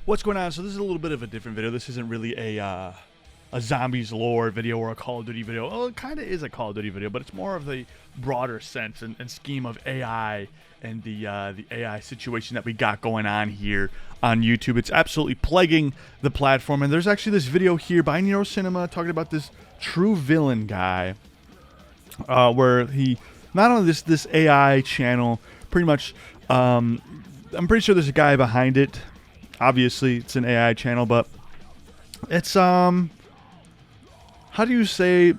What's going on? So this is a little bit of a different video. This isn't really a zombies lore video or a Call of Duty video. Well, it kind of is a Call of Duty video, but it's more of the broader sense and scheme of AI and the AI situation that we got going on here on YouTube. It's absolutely plaguing the platform, and there's actually this video here by Nero Cinema talking about this true villain guy, where he not only this AI channel pretty much. I'm pretty sure there's a guy behind it. Obviously, it's an AI channel, but it's how do you say,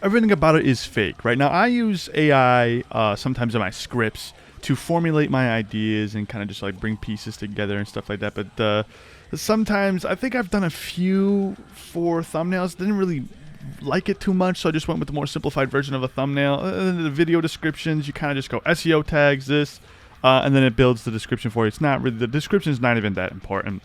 everything about it is fake. Right now, I use AI sometimes in my scripts to formulate my ideas and kind of just like bring pieces together and stuff like that. But sometimes I think I've done a few for thumbnails. Didn't really like it too much, so I just went with the more simplified version of a thumbnail. The video descriptions, you kind of just go SEO tags this. And then it builds the description for you. It's not really, the description is not even that important,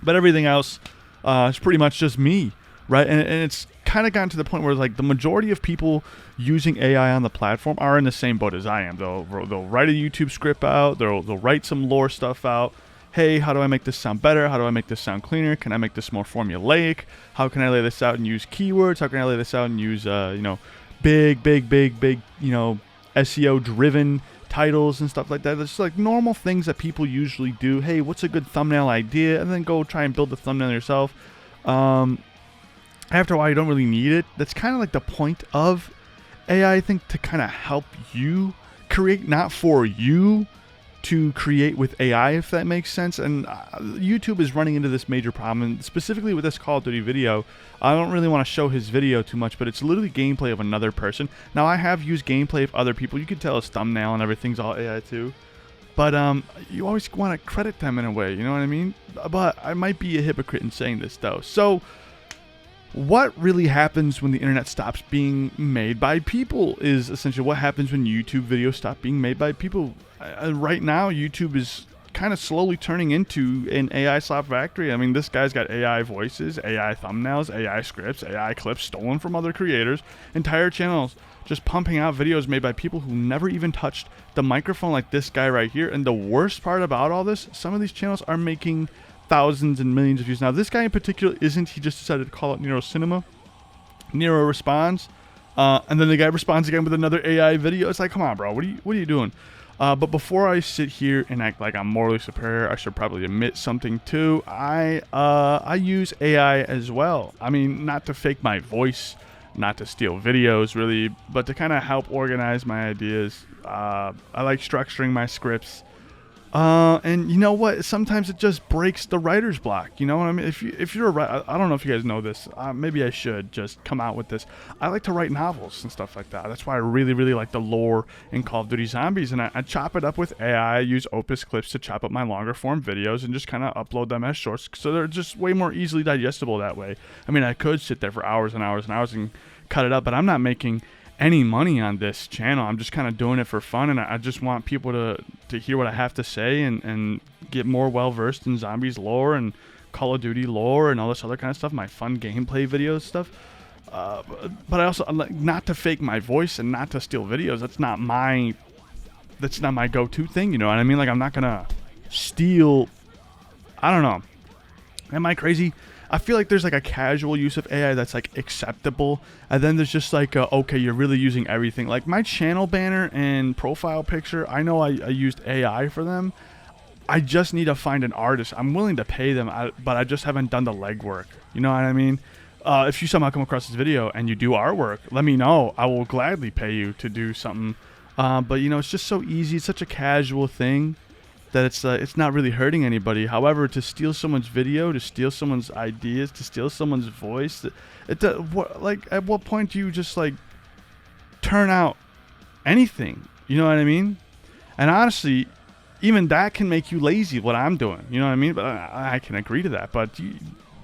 but everything else is pretty much just me, right? And it's kind of gotten to the point where like the majority of people using AI on the platform are in the same boat as I am. They'll write a YouTube script out. They'll write some lore stuff out. Hey, how do I make this sound better? How do I make this sound cleaner? Can I make this more formulaic? How can I lay this out and use keywords? How can I lay this out and use big SEO driven titles and stuff like that. It's like normal things that people usually do. Hey, what's a good thumbnail idea? And then go try and build the thumbnail yourself. After a while, you don't really need it. That's kind of like the point of AI, I think, to kind of help you create, not for you to create with AI, if that makes sense. And YouTube is running into this major problem, and specifically with this Call of Duty video. I don't really want to show his video too much, but it's literally gameplay of another person. Now, I have used gameplay of other people. You can tell his thumbnail and everything's all AI too. But you always want to credit them in a way, you know what I mean? But I might be a hypocrite in saying this, though. So what really happens when the internet stops being made by people is essentially what happens when YouTube videos stop being made by people. Right now, YouTube is kind of slowly turning into an AI slop factory. I mean, this guy's got AI voices, AI thumbnails, AI scripts, AI clips stolen from other creators, entire channels just pumping out videos made by people who never even touched the microphone, like this guy right here. And the worst part about all this, some of these channels are making thousands and millions of views. Now, this guy in particular isn't. He just decided to call it Nero Cinema. Nero responds, and then the guy responds again with another AI video. It's like, come on, bro, what are you doing? But before I sit here and act like I'm morally superior, I should probably admit something too. I use AI as well. I mean, not to fake my voice, not to steal videos really, but to kind of help organize my ideas. I like structuring my scripts. And you know what? Sometimes it just breaks the writer's block. You know what I mean? If you're a writer, I don't know if you guys know this. Maybe I should just come out with this. I like to write novels and stuff like that. That's why I really, really like the lore in Call of Duty Zombies. And I chop it up with AI. I use Opus clips to chop up my longer form videos and just kind of upload them as shorts. So they're just way more easily digestible that way. I mean, I could sit there for hours and hours and hours and cut it up, but I'm not making any money on this channel. I'm just kind of doing it for fun, and I just want people to hear what I have to say and get more well-versed in zombies lore and Call of Duty lore and all this other kind of stuff, my fun gameplay videos stuff. But I also, not to fake my voice and not to steal videos. That's not my go-to thing, you know what I mean? Like, I'm not gonna steal, I don't know. Am I crazy? I feel like there's like a casual use of AI that's like acceptable, and then there's just like okay, you're really using everything. Like my channel banner and profile picture, I know I used AI for them. I just need to find an artist. I'm willing to pay them, but I just haven't done the legwork. You know what I mean? If you somehow come across this video and you do artwork, let me know. I will gladly pay you to do something. But you know, it's just so easy. It's such a casual thing that it's not really hurting anybody. However, to steal someone's video, to steal someone's ideas, to steal someone's voice, at what point do you just like turn out anything? You know what I mean? And honestly, even that can make you lazy, what I'm doing. You know what I mean? But I can agree to that. But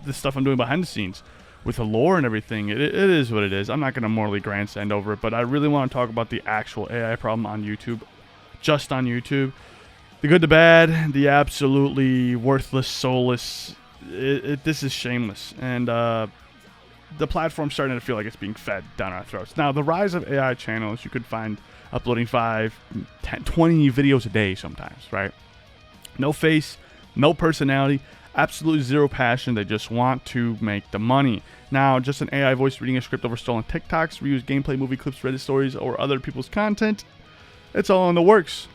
the stuff I'm doing behind the scenes with the lore and everything, it is what it is. I'm not going to morally grandstand over it, but I really want to talk about the actual AI problem on YouTube, just on YouTube. The good, the bad, the absolutely worthless, soulless. This is shameless. And the platform's starting to feel like it's being fed down our throats. Now, the rise of AI channels, you could find uploading 5, 10, 20 videos a day sometimes, right? No face, no personality. absolutely zero passion. They just want to make the money. Now, just an AI voice reading a script over stolen TikToks, reused gameplay, movie clips, Reddit stories, or other people's content. It's all in the works.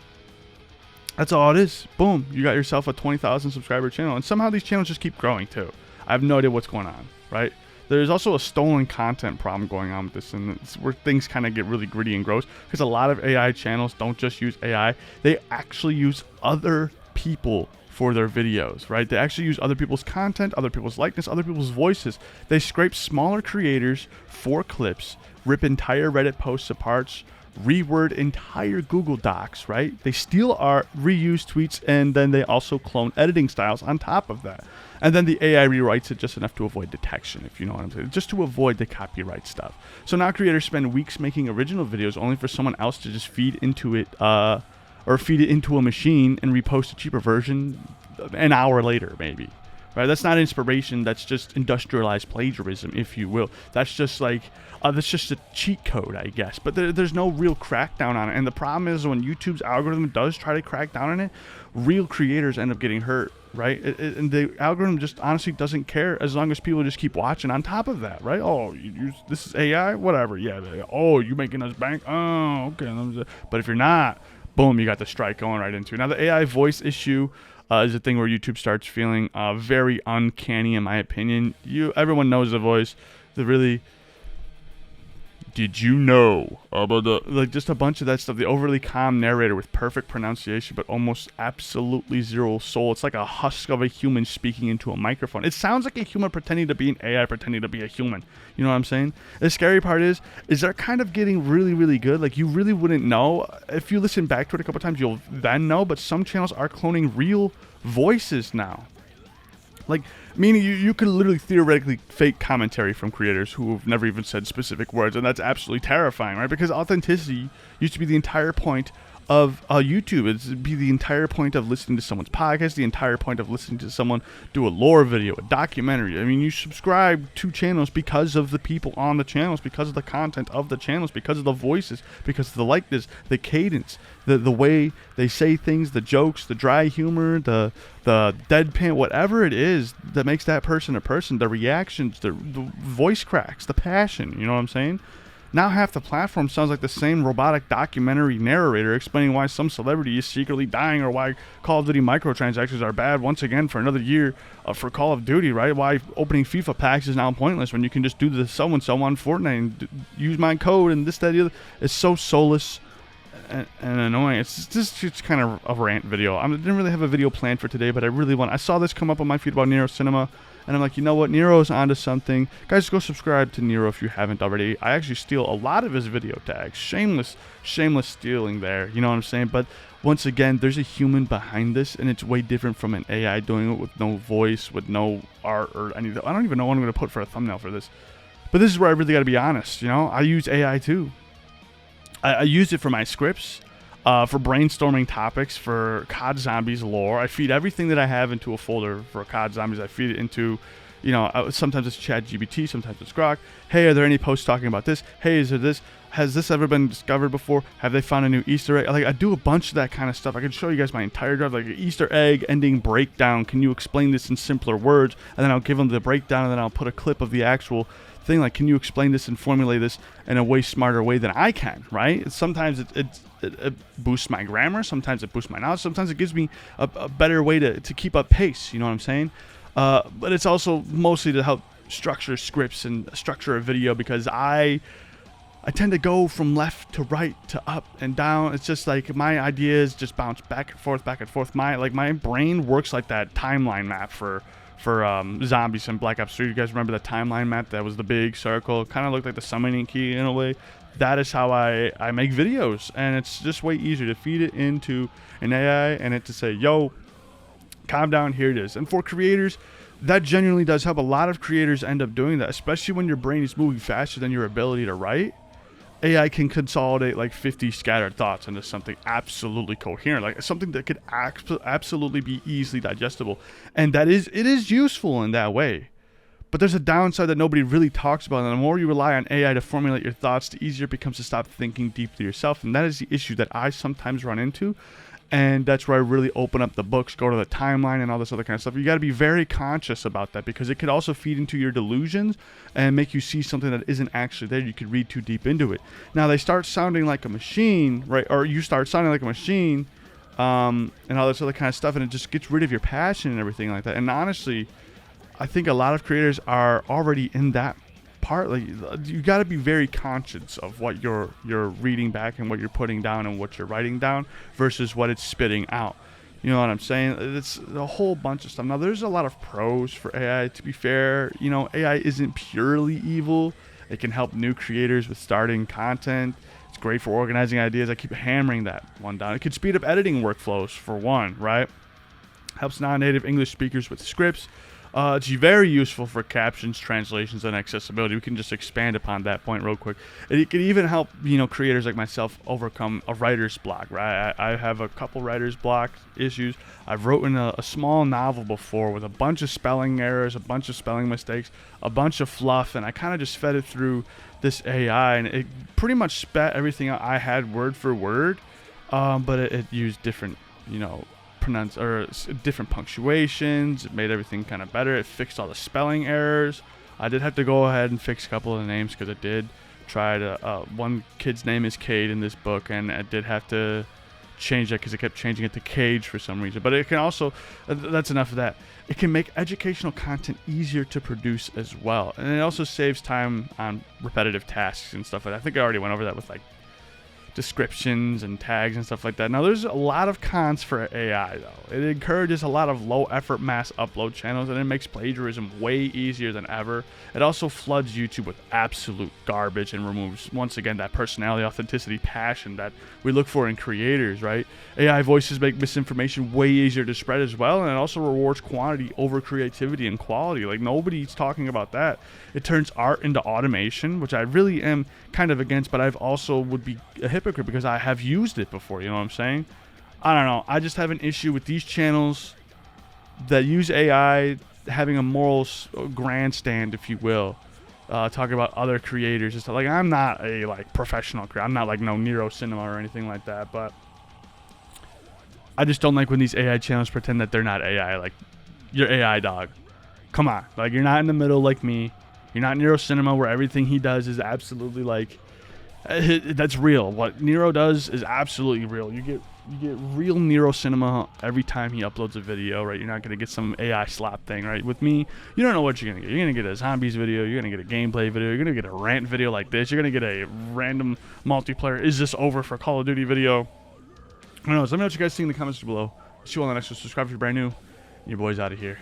That's all it is. Boom. You got yourself a 20,000 subscriber channel. And somehow these channels just keep growing too. I have no idea what's going on, right? There's also a stolen content problem going on with this, and it's where things kind of get really gritty and gross, because a lot of AI channels don't just use AI. They actually use other people for their videos, right? They actually use other people's content, other people's likeness, other people's voices. They scrape smaller creators for clips, rip entire Reddit posts apart, reword entire Google Docs, right? They steal our reused tweets, and then they also clone editing styles on top of that. And then the AI rewrites it just enough to avoid detection, if you know what I'm saying, just to avoid the copyright stuff. So now creators spend weeks making original videos only for someone else to just feed into it, or feed it into a machine and repost a cheaper version an hour later, maybe. Right? That's not inspiration. That's just industrialized plagiarism, if you will. That's just like, that's just a cheat code, I guess. But there's no real crackdown on it. And the problem is when YouTube's algorithm does try to crack down on it, real creators end up getting hurt, right? And the algorithm just honestly doesn't care as long as people just keep watching on top of that, right? Oh, this is AI? Whatever. Yeah. Oh, you making us bank? Oh, okay. But if you're not, boom, you got the strike going right into. Now, the AI voice issue is a thing where YouTube starts feeling very uncanny, in my opinion. Everyone knows the voice. Did you know about just a bunch of that stuff? The overly calm narrator with perfect pronunciation, but almost absolutely zero soul. It's like a husk of a human speaking into a microphone. It sounds like a human pretending to be an AI, pretending to be a human. You know what I'm saying? The scary part is they're kind of getting really, really good. Like, you really wouldn't know. If you listen back to it a couple times, you'll then know. But some channels are cloning real voices now. Like, meaning you could literally theoretically fake commentary from creators who have never even said specific words, and that's absolutely terrifying, right? Because authenticity used to be the entire point of YouTube. It'd be the entire point of listening to someone's podcast, the entire point of listening to someone do a lore video, a documentary. I mean, you subscribe to channels because of the people on the channels, because of the content of the channels, because of the voices, because of the likeness, the cadence, the way they say things, the jokes, the dry humor, the deadpan, whatever it is that makes that person a person, the reactions, the voice cracks, the passion, you know what I'm saying? Now half the platform sounds like the same robotic documentary narrator explaining why some celebrity is secretly dying, or why Call of Duty microtransactions are bad once again for another year for Call of Duty, right? Why opening FIFA packs is now pointless when you can just do the so-and-so on Fortnite and use my code and this, that, the other. It's so soulless and annoying. It's kind of a rant video. I didn't really have a video planned for today, but I saw this come up on my feed about Nero Cinema, and I'm like, you know what, Nero's onto something. Guys, go subscribe to Nero if you haven't already. I actually steal a lot of his video tags. Shameless stealing there, you know what I'm saying? But once again, there's a human behind this, and it's way different from an AI doing it with no voice, with no art or anything. I don't even know what I'm going to put for a thumbnail for this. But this is where I really got to be honest, you know? I use AI too. I use it for my scripts, for brainstorming topics, for COD Zombies lore. I feed everything that I have into a folder for COD Zombies. I feed it into, sometimes it's ChatGPT, sometimes it's Grok. Hey, are there any posts talking about this? Hey, is there this? Has this ever been discovered before? Have they found a new Easter egg? Like, I do a bunch of that kind of stuff. I can show you guys my entire drive, like an Easter egg ending breakdown. Can you explain this in simpler words? And then I'll give them the breakdown, and then I'll put a clip of the actual thing. Like, can you explain this and formulate this in a way smarter way than I can, right? Sometimes it boosts my grammar. Sometimes it boosts my knowledge. Sometimes it gives me a better way to keep up pace. You know what I'm saying? But it's also mostly to help structure scripts and structure a video, because I tend to go from left to right to up and down. It's just like my ideas just bounce back and forth, back and forth. My brain works like that timeline map for Zombies and Black Ops 3. You guys remember the timeline map that was the big circle? Kind of looked like the summoning key in a way. That is how I make videos, and it's just way easier to feed it into an AI and it to say, yo, calm down, here it is. And for creators, that genuinely does help. A lot of creators end up doing that, especially when your brain is moving faster than your ability to write. AI can consolidate like 50 scattered thoughts into something absolutely coherent, like something that could absolutely be easily digestible. And it is useful in that way. But there's a downside that nobody really talks about. And the more you rely on AI to formulate your thoughts, the easier it becomes to stop thinking deeply yourself. And that is the issue that I sometimes run into. And that's where I really open up the books, go to the timeline and all this other kind of stuff. You got to be very conscious about that, because it could also feed into your delusions and make you see something that isn't actually there. You could read too deep into it. Now they start sounding like a machine, right? Or you start sounding like a machine, and all this other kind of stuff, and it just gets rid of your passion and everything like that. And honestly, I think a lot of creators are already in that part. Like, you got to be very conscious of what you're reading back and what you're putting down and what you're writing down versus what it's spitting out. You know what I'm saying? It's a whole bunch of stuff. Now, there's a lot of pros for AI, to be fair. You know, AI isn't purely evil. It can help new creators with starting content. It's great for organizing ideas. I keep hammering that one down. It could speed up editing workflows, for one, right? Helps non-native English speakers with scripts. It's very useful for captions, translations, and accessibility. We can just expand upon that point real quick. It can even help, creators like myself overcome a writer's block, right? I have a couple writer's block issues. I've written a small novel before with a bunch of spelling errors, a bunch of spelling mistakes, a bunch of fluff, and I kind of just fed it through this AI, and it pretty much spat everything out I had word for word, but it used different, different punctuations. It made everything kind of better. It fixed all the spelling errors. I did have to go ahead and fix a couple of the names, because I did try to one kid's name is Cade in this book, and I did have to change that because it kept changing it to Cage for some reason. But it can also, that's enough of that, it can make educational content easier to produce as well, and it also saves time on repetitive tasks and stuff like that. I think I already went over that with like descriptions and tags and stuff like that. Now, there's a lot of cons for AI, though. It encourages a lot of low effort mass upload channels, and it makes plagiarism way easier than ever. It also floods YouTube with absolute garbage and removes, once again, that personality, authenticity, passion that we look for in creators, right? AI voices make misinformation way easier to spread as well, and it also rewards quantity over creativity and quality. Like, nobody's talking about that. It turns art into automation, which I really am kind of against, but I've also would be a hypocrite because I have used it before. You know what I'm saying? I don't know. I just have an issue with these channels that use AI having a moral grandstand, if you will, talking about other creators and stuff. Like, I'm not a professional creator. I'm not like no Nero Cinema or anything like that, but I just don't like when these AI channels pretend that they're not AI. Like, you're AI, dog. Come on. Like, you're not in the middle like me. You're not Nero Cinema, where everything he does is absolutely that's real. What Nero does is absolutely real. You get real Nero Cinema every time he uploads a video, right? You're not gonna get some AI slop thing, right? With me, you don't know what you're gonna get. You're gonna get a zombies video. You're gonna get a gameplay video. You're gonna get a rant video like this. You're gonna get a random multiplayer. Is this over for Call of Duty video? Who knows? Let me know what you guys think in the comments below. See you on the next one. Subscribe if you're brand new. Your boy's out of here.